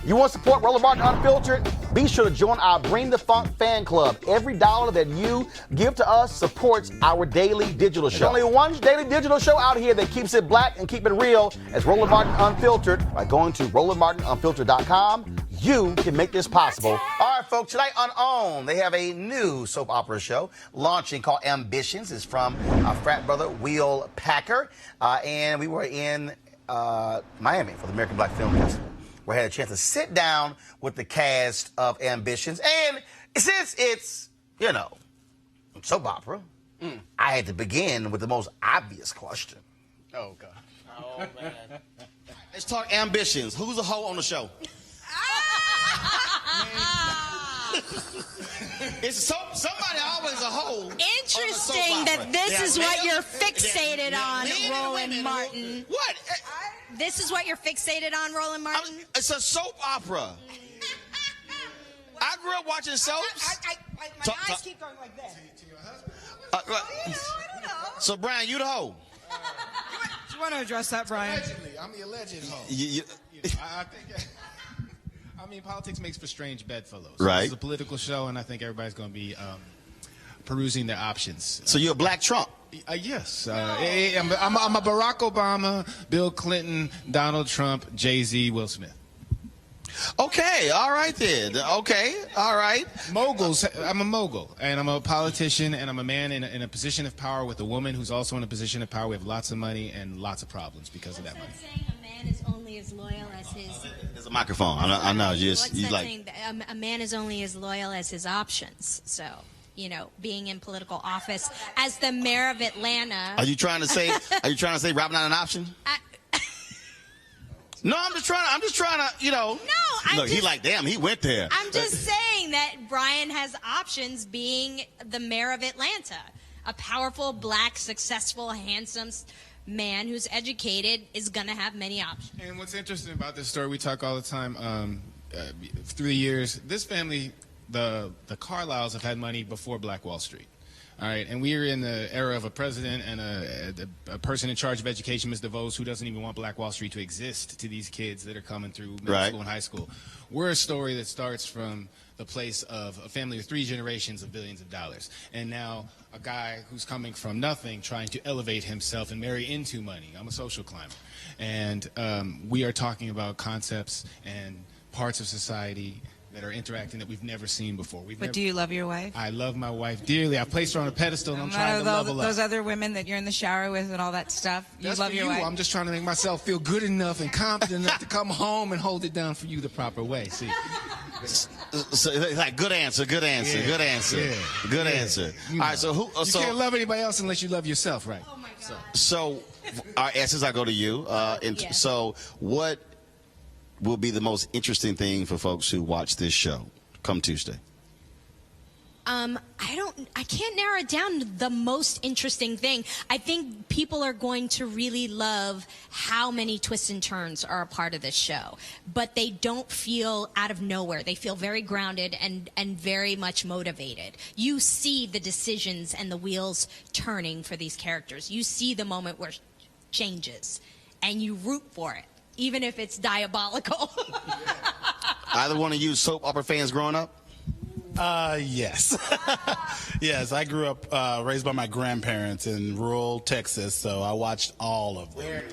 You want to support Roland Martin Unfiltered? Be sure to join our Bring the Funk fan club. Every dollar that you give to us supports our daily digital show. There's only one daily digital show out here that keeps it black and keep it real as Roland Martin Unfiltered. By going to RolandMartinUnfiltered.com, you can make this possible. All right, folks, tonight on OWN, they have a new soap opera show launching called Ambitions. It's from our frat brother, Will Packer. And we were in Miami for the American Black Film Festival. We had a chance to sit down with the cast of Ambitions. And since it's, you know, soap opera, I had to begin with the most obvious question. Oh, God. Oh, man. Let's talk Ambitions. Who's a hoe on the show? Somebody always a hoe. Interesting that this is what you're fixated on, Roland Martin. What? This is what you're fixated on, Roland Martin? It's a soap opera. I grew up watching soaps. My eyes keep going like this. To your husband? I don't know. So, Brian, you the hoe. Do you want to address that, Brian? Allegedly. I'm the alleged hoe. I think... I mean, politics makes for strange bedfellows. Right. It's a political show, and I think everybody's going to be perusing their options. So you're a black Trump? Yes. I'm a Barack Obama, Bill Clinton, Donald Trump, Jay-Z, Will Smith. Okay, all right then. Okay, all right. Moguls. I'm a mogul, and I'm a politician, and I'm a man in a position of power with a woman who's also in a position of power. We have lots of money and lots of problems because of that money. Saying a man is only as loyal as his... There's a microphone. I know. You like... saying a man is only as loyal as his options. So, you know, being in political office as the mayor of Atlanta... Are you trying to say Robin not an option? No, I'm just trying to, you know. No, Look, he like, damn, he went there. I'm just saying that Brian has options being the mayor of Atlanta. A powerful, black, successful, handsome man who's educated is going to have many options. And what's interesting about this story, we talk all the time, through the years, this family, the Carlyles have had money before Black Wall Street. All right, and we are in the era of a president and a person in charge of education, Ms. DeVos, who doesn't even want Black Wall Street to exist to these kids that are coming through middle school and high school. We're a story that starts from the place of a family of 3 generations of billions of dollars. And now a guy who's coming from nothing trying to elevate himself and marry into money. I'm a social climber. And we are talking about concepts and parts of society that are interacting that we've never seen before. Do you love your wife? I love my wife dearly. I placed her on a pedestal and I'm trying to level up. Those other women that you're in the shower with and all that stuff, you love your wife? I'm just trying to make myself feel good enough and confident enough to come home and hold it down for you the proper way. See? So, like, good answer. Yeah. Good answer. All right, so who? You can't love anybody else unless you love yourself, right? Oh, my God. So, our answers, I go to you. So, what will be the most interesting thing for folks who watch this show come Tuesday? I can't narrow it down to the most interesting thing. I think people are going to really love how many twists and turns are a part of this show, but they don't feel out of nowhere. They feel very grounded and very much motivated. You see the decisions and the wheels turning for these characters. You see the moment where it changes, and you root for it, even if it's diabolical. Either one of you soap opera fans growing up? Yes. Yes, I grew up raised by my grandparents in rural Texas, so I watched all of them.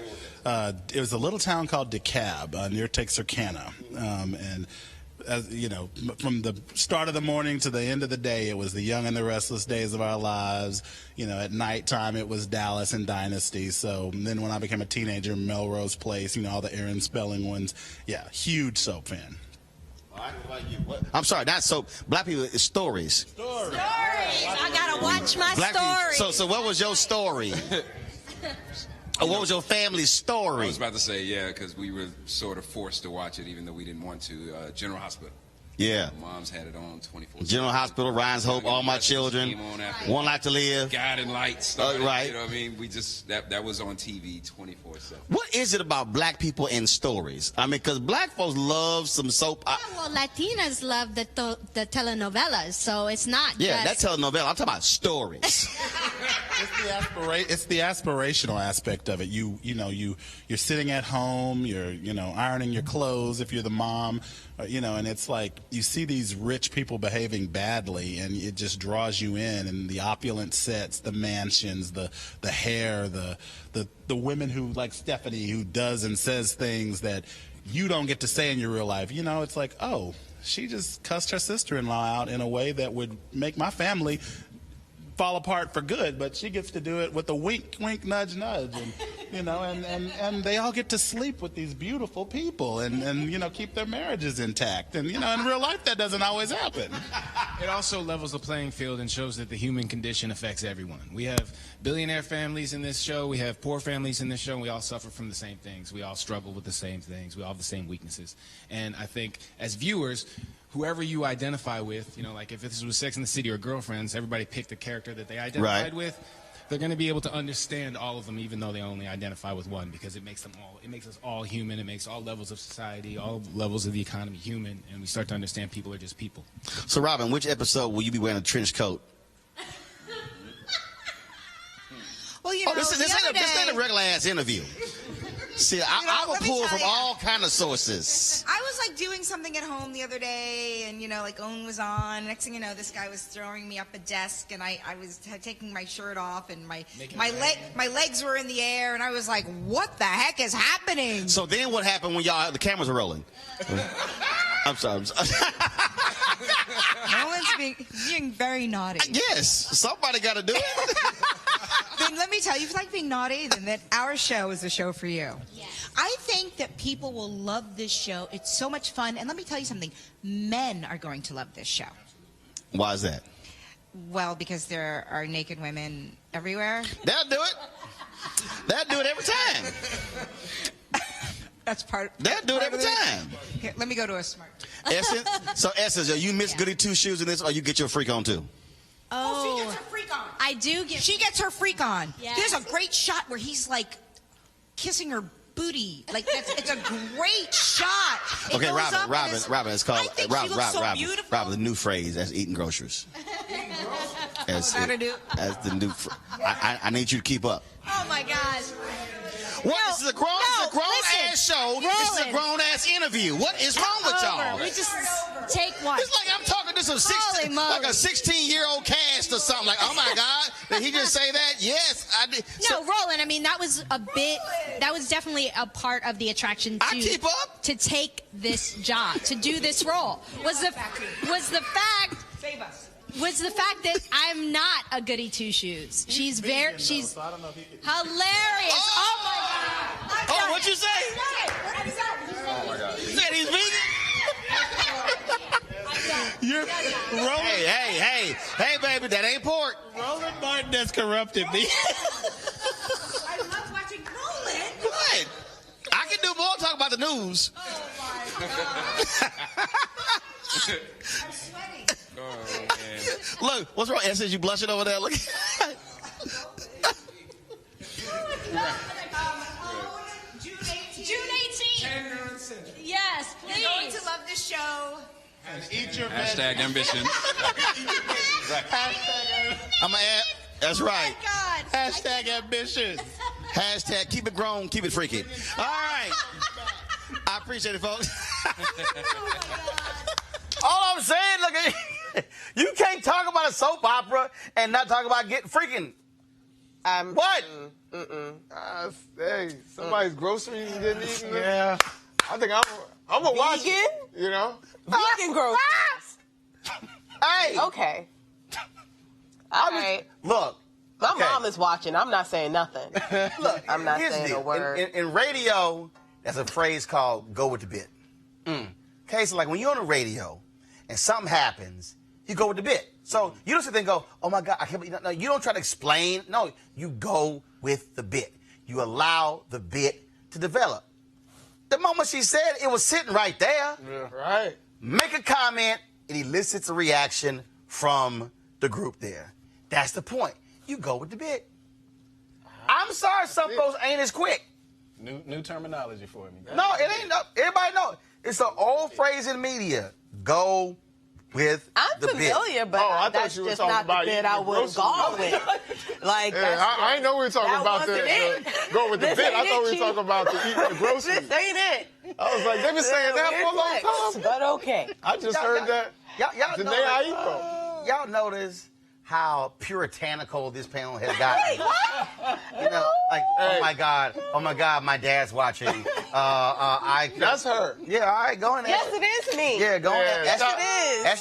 It was a little town called DeKalb near Texarkana, and as you know, from the start of the morning to the end of the day, it was the Young and the Restless Days of Our Lives. You know, at nighttime it was Dallas and Dynasty. So then when I became a teenager, Melrose Place, you know, all the Aaron Spelling ones. Yeah, huge soap fan. I'm sorry, not soap. Black people, it's stories. Stories. I gotta watch my story. So what was your story? What was your family's story? I was about to say, yeah, because we were sort of forced to watch it, even though we didn't want to. General Hospital. Yeah. Mom's had it on 24/7. General Hospital, Ryan's Hope, All My Children, One Life to Live. Guiding Lights. Right. You know what I mean? We just, that was on TV 24/7. What is it about black people and stories? I mean, because black folks love some soap. Well, Latinas love the telenovelas, so it's not Yeah, just... that telenovela. I'm talking about stories. It's the aspirational aspect of it. You're sitting at home, you're ironing your clothes if you're the mom, and it's like you see these rich people behaving badly, and it just draws you in. And the opulent sets, the mansions, the hair, the women who, like Stephanie, who does and says things that you don't get to say in your real life. It's like, oh, she just cussed her sister-in-law out in a way that would make my family fall apart for good, but she gets to do it with a wink, wink, nudge, nudge, and they all get to sleep with these beautiful people and keep their marriages intact. And in real life that doesn't always happen. It also levels the playing field and shows that the human condition affects everyone. We have billionaire families in this show, we have poor families in this show, and we all suffer from the same things. We all struggle with the same things. We all have the same weaknesses. And I think as viewers, whoever you identify with, like if this was Sex and the City or Girlfriends, everybody picked a character that they identified with. They're going to be able to understand all of them, even though they only identify with one, because it makes us all human. It makes all levels of society, all levels of the economy human, and we start to understand people are just people. So, Robin, which episode will you be wearing a trench coat? Well, this ain't a regular ass interview. See, I will pull from all kind of sources. I was doing something at home the other day, and Owen was on. Next thing you know, this guy was throwing me up a desk, and I was taking my shirt off, and my legs were in the air, and I was like, "What the heck is happening?" So then, what happened when the cameras are rolling? I'm sorry. Roland's being very naughty. Yes, somebody got to do it. Then let me tell you, if you like being naughty, then our show is the show for you. Yes. I think that people will love this show. It's so much fun. And let me tell you something. Men are going to love this show. Why is that? Well, because there are naked women everywhere. They'll do it. They'll do it every time. That's part. They'll do it every time. Here, let me go to a smart. Essence, you miss Goody Two Shoes in this, or you get your freak on too? Oh, she gets her freak on. I do get. She gets her freak on. Yes. There's a great shot where he's kissing her booty. It's a great shot. Okay, Robin, it's called I think she looks so beautiful. Robin, the new phrase, that's eating groceries. As the new. I need you to keep up. Oh my gosh. What? This is a grown-ass show. Roland. This is a grown-ass interview. What is wrong with y'all? We just take one. It's like I'm talking to some Holy a 16-year-old cast or something. Like, oh my God, did he just say that? Yes, I did. No, Roland. I mean, that was That was definitely a part of the attraction I keep up. to take this job, to do this role. Was the fact. Save us. Was the fact that I'm not a goody two shoes. She's hilarious. Oh my God! Oh, what'd you say? Oh my God! You said he's vegan? Hey, baby, that ain't pork. Roland Martin has corrupted me. I love watching Roland. What? I can do more. Talk about the news. Oh my God! I'm sweating. Oh, man. Look, what's wrong? Essence, you blushing over there? Look. June 18th. Yes, please. You're going to love this show. And eat your Hashtag ambition. I'm going to add. That's right. God. Hashtag ambition. Hashtag keep it grown, keep it freaky. All right. I appreciate it, folks. All I'm saying, look, you can't talk about a soap opera and not talk about getting freaking. What? Hey, somebody's groceries didn't eat. Yeah. I think I'm gonna watch it. You know. Vegan groceries. Hey. Okay. All right. Look. My okay. mom is watching. I'm not saying nothing. Look, I'm not here's the saying deal. a word. In radio, there's a phrase called "go with the bit." Okay, so like when you're on the radio and something happens, you go with the bit. So you don't sit there and go, "Oh my God, I can't believe." No, you don't try to explain. No, you go with the bit. You allow the bit to develop. The moment she said it was sitting right there. Yeah, right. Make a comment and elicits a reaction from the group there. That's the point. You go with the bit. I'm sorry some folks ain't as quick. New terminology for me. No, it ain't. Everybody know. It's an old phrase in media. Go with I'm the bit. familiar, but Oh, I thought that's you were just talking not the about bit eating I the would have groceries. gone with. Like, Yeah, I ain't know we were talking that about wasn't it. going with the This bit. I ain't thought we it, were Chief. talking about the eating the groceries. This ain't it. I was like, they've been saying that for a long Weird flex, time. but okay. I just heard that Y'all the know day I eat them. Y'all notice how puritanical this panel has gotten? Wait, what? You know, like, Hey. oh my God, my dad's watching. That's her. Yeah, all right, go in there. Yes, it is me. Yeah, go in there. Yeah, Yes, it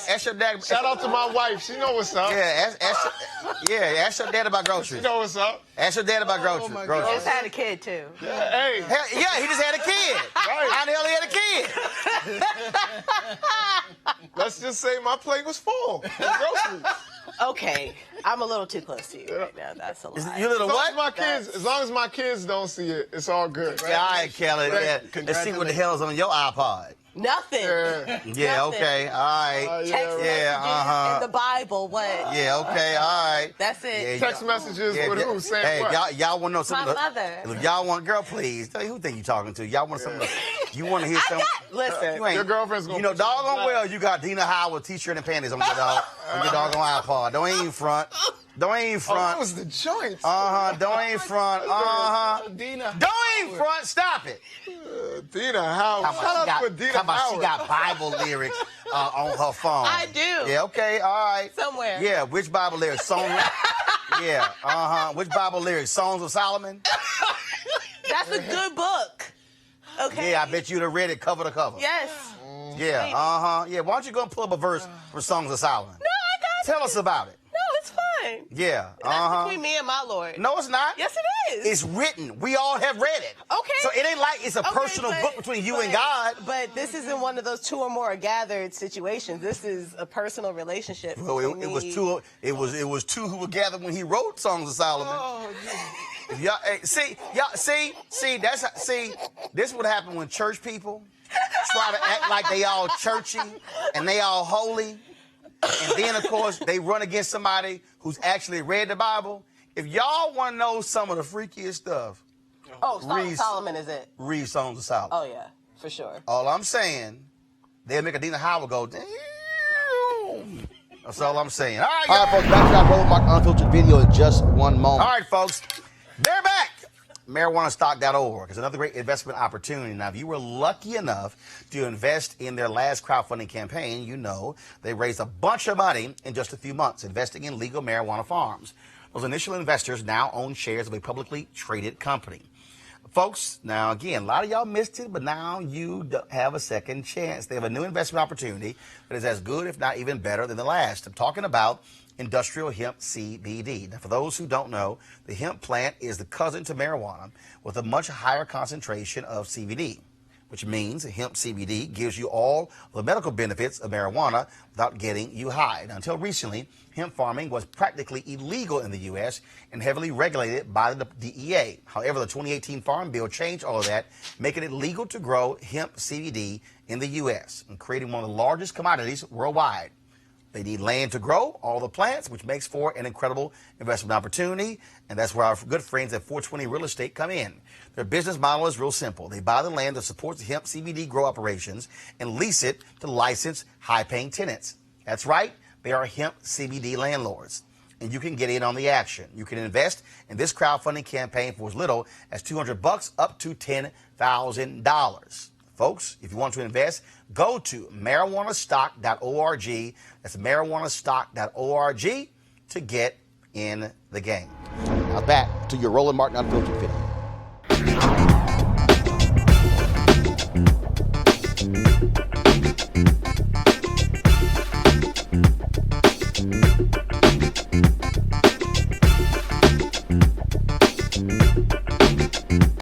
is. Ask your dad. Shout out to my wife. She know what's up. Yeah, ask your dad about groceries. She know what's up. Ask your dad about groceries. my groceries. Just had a kid, too. Hey. Hell, yeah, he just had a kid. Right. How the hell he had a kid? Let's just say my plate was full. With groceries. Okay, I'm a little too close to you right now. That's a lie. You little what? As long as my kids don't see it, it's all good. Yeah, all right, Kelly. Yeah. Let's see what the hell's on your iPod. Nothing. Yeah. Yeah, Nothing. okay, all right. Yeah, Text Yeah, messages in the Bible. What? Yeah, okay, all right. That's it. Yeah, Text messages with who? Saying hey, what? y'all want to know something? My mother. If y'all want, girl, please. Tell you who think you talking to? Y'all want something? You want to hear something? Listen. You ain't, Your girlfriend's gonna You know, put you on doggone blast. well, you got Dina Howard t-shirt and panties on your doggone iPod. Don't even front. Don't even Oh, front. that was the joint. Don't even front. Dina. Don't even front. Stop it. Dina Howard. Talking Shout about out she for Dina got, talking about she Howard. got Bible lyrics on her phone. I do. Yeah, okay, all right. Somewhere. Yeah, which Bible lyrics? Yeah, Which Bible lyrics? Songs of Solomon? That's a good book. Okay. Yeah, I bet you'd have read it cover to cover. Yes. Yeah, Yeah, why don't you go and pull up a verse from Songs of Solomon? No, I got Tell us about it. No, it's fine. Yeah, That's between me and my Lord. No, it's not. Yes, it is. It's written. We all have read it. Okay. So it ain't like it's a personal but- book between you and but- God. But this isn't one of those two or more gathered situations. This is a personal relationship. Well, it was between two. It was two who were gathered when he wrote Songs of Solomon. Oh, Y'all, see, this would happen when church people try to act like they all churchy and they all holy. And then, of course, they run against somebody who's actually read the Bible. If y'all want to know some of the freakiest stuff, Oh, Song of Reese- Solomon is it? read Songs of Solomon. Oh, yeah, for sure. All I'm saying, they'll make a Dina Howard go, damn. That's all I'm saying. All right, folks, back to our Roland Mark Unfiltered video in just one moment. All right, folks, they're back. MarijuanaStock.org is another great investment opportunity. Now, if you were lucky enough to invest in their last crowdfunding campaign, you know they raised a bunch of money in just a few months investing in legal marijuana farms. Those initial investors now own shares of a publicly traded company. Folks, now again, a lot of y'all missed it, but now you have a second chance. They have a new investment opportunity that is as good, if not even better, than the last. I'm talking about industrial hemp CBD. Now, for those who don't know, the hemp plant is the cousin to marijuana with a much higher concentration of CBD, which means hemp CBD gives you all the medical benefits of marijuana without getting you high. Now, until recently, hemp farming was practically illegal in the U.S. and heavily regulated by the DEA. However, the 2018 Farm Bill changed all of that, making it legal to grow hemp CBD in the U.S. and creating one of the largest commodities worldwide. They need land to grow all the plants, which makes for an incredible investment opportunity. And that's where our good friends at 420 Real Estate come in. Their business model is real simple. They buy the land that supports the hemp CBD grow operations and lease it to licensed, high-paying tenants. That's right. They are hemp CBD landlords. And you can get in on the action. You can invest in this crowdfunding campaign for as little as $200 up to $10,000. Folks, if you want to invest, go to marijuanastock.org. That's marijuanastock.org to get in the game. Now back to your Roland Martin Unfiltered video.